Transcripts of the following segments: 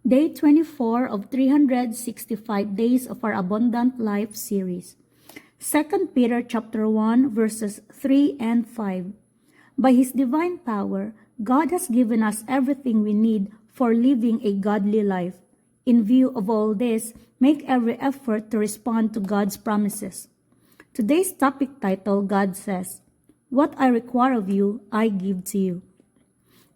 Day 24 of 365 Days of Our Abundant Life series. 2 Peter chapter 1 verses 3 and 5. By His divine power, God has given us everything we need for living a godly life. In view of all this, make every effort to respond to God's promises. Today's topic title, God says, "What I require of you, I give to you."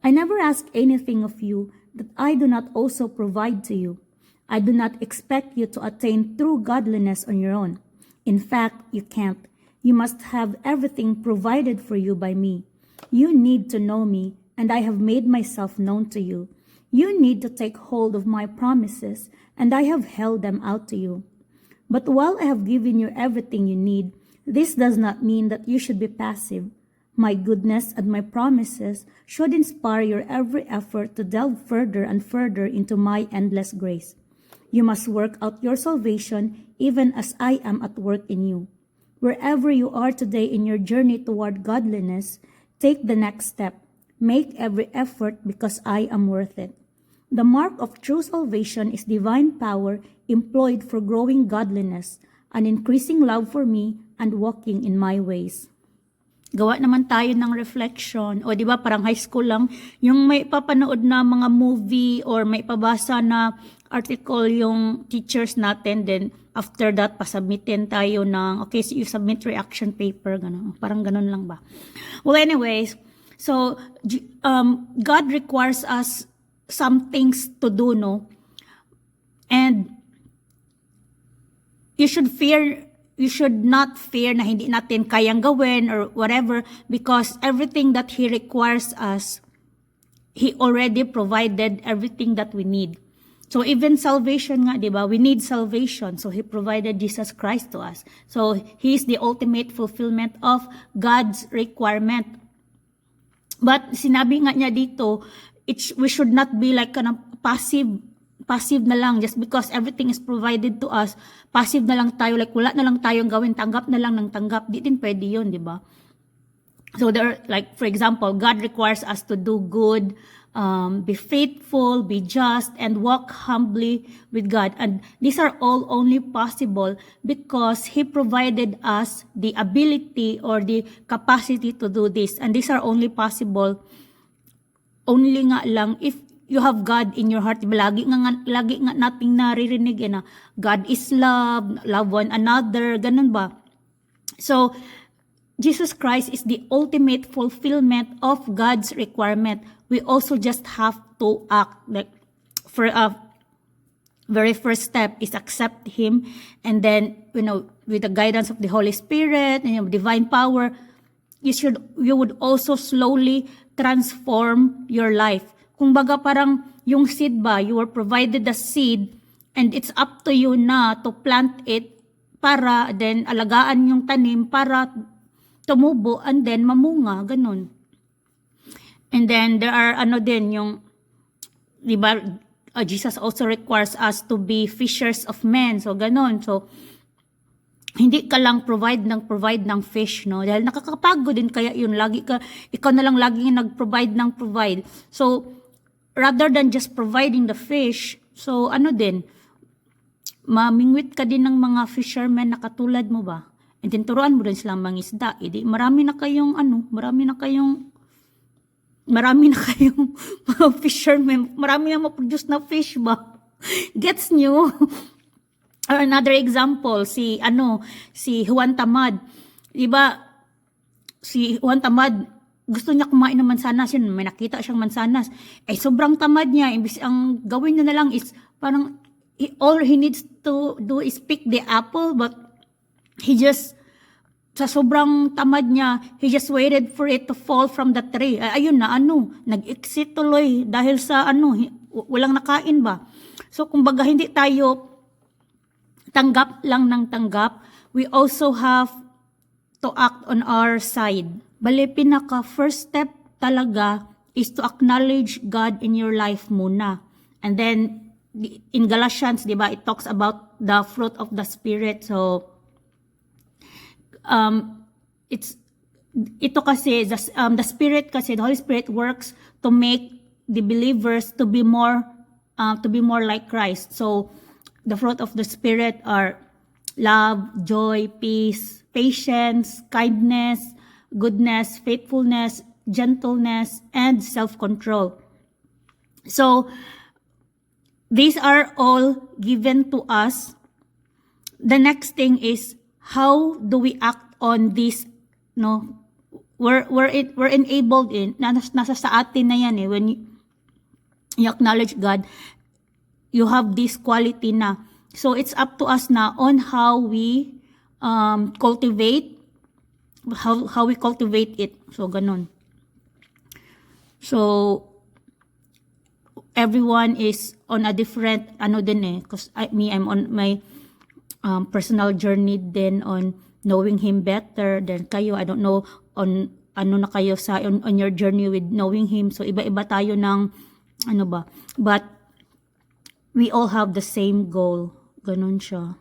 I never ask anything of you that I do not also provide to you. I do not expect you to attain true godliness on your own. In fact, you can't. You must have everything provided for you by me. You need to know me, and I have made myself known to you. You need to take hold of my promises, and I have held them out to you. But while I have given you everything you need, this does not mean that you should be passive. My goodness and my promises should inspire your every effort to delve further and further into my endless grace. You must work out your salvation even as I am at work in you. Wherever you are today in your journey toward godliness, take the next step. Make every effort because I am worth it. The mark of true salvation is divine power employed for growing godliness, an increasing love for me, and walking in my ways. Gawa naman tayo ng reflection. O di ba parang high school lang, yung may papanood na mga movie or may pabasa na article yung teachers natin, then after that, pasubmitin tayo ng, okay, so you submit reaction paper, gano'n. Parang gano'n lang ba? Well, anyways, so God requires us some things to do, no? And you should not fear na hindi natin kayang gawin or whatever, because everything that He requires us, He already provided everything that we need. So even salvation nga, di ba? We need salvation. So He provided Jesus Christ to us. So He is the ultimate fulfillment of God's requirement. But sinabi nga niya dito, we should not be like passive na lang, just because everything is provided to us, passive na lang tayo, like wala na lang tayong gawin, tanggap na lang ng tanggap. Di din pwede yun, di ba? So there, like for example, God requires us to do good, be faithful, be just, and walk humbly with God. And these are all only possible because He provided us the ability or the capacity to do this. And these are only possible only nga lang if you have God in your heart. Lagi nga nating naririnig na God is love, love one another, ganun ba? So, Jesus Christ is the ultimate fulfillment of God's requirement. We also just have to act. Like, for a very first step is accept Him, and then, with the guidance of the Holy Spirit and divine power, you would also slowly transform your life. Kung baga parang yung seed ba, you were provided the seed and it's up to you na to plant it para then alagaan yung tanim para tumubo and then mamunga, ganun. And then there are yung, diba, Jesus also requires us to be fishers of men. So ganun. So hindi ka lang provide ng fish, no? Dahil nakakapagod din kaya yun, ikaw na lang lagi nag-provide. So rather than just providing the fish, so mamingwit ka din ng mga fishermen na katulad mo ba? And then turuan mo din silang mangisda. Marami na kayong mga fishermen, marami na ma-produce na fish ba? Gets nyo? Or another example, si Juan Tamad. Diba, si Juan Tamad, gusto niya kumain ng mansanas, yun, may nakita siyang mansanas. Sobrang tamad niya. Imbis ang gawin niya na lang is, parang, all he needs to do is pick the apple, but sa sobrang tamad niya, he just waited for it to fall from the tree. Ayun na, nag-exit tuloy dahil sa, walang nakain ba? So, kumbaga, hindi tayo tanggap lang ng tanggap, we also have to act on our side. Bale, first step talaga is to acknowledge God in your life muna. And then, in Galatians, diba, it talks about the fruit of the Spirit. So, ito kasi, the Spirit kasi, the Holy Spirit works to make the believers to be more to be more like Christ. So, the fruit of the Spirit are love, joy, peace, patience, kindness, goodness, faithfulness, gentleness, and self-control. So, these are all given to us. The next thing is, how do we act on this? No, we're enabled in, nasa sa atin na yan eh. When you acknowledge God, you have this quality na. So it's up to us na on how we cultivate, how we cultivate it. So ganun. So everyone is on a different ano din eh, because I'm on my personal journey then on knowing Him better. Then kayo, I don't know on ano na kayo sa on your journey with knowing Him. So iba-iba tayo ng ano ba, but we all have the same goal. Ganun siya.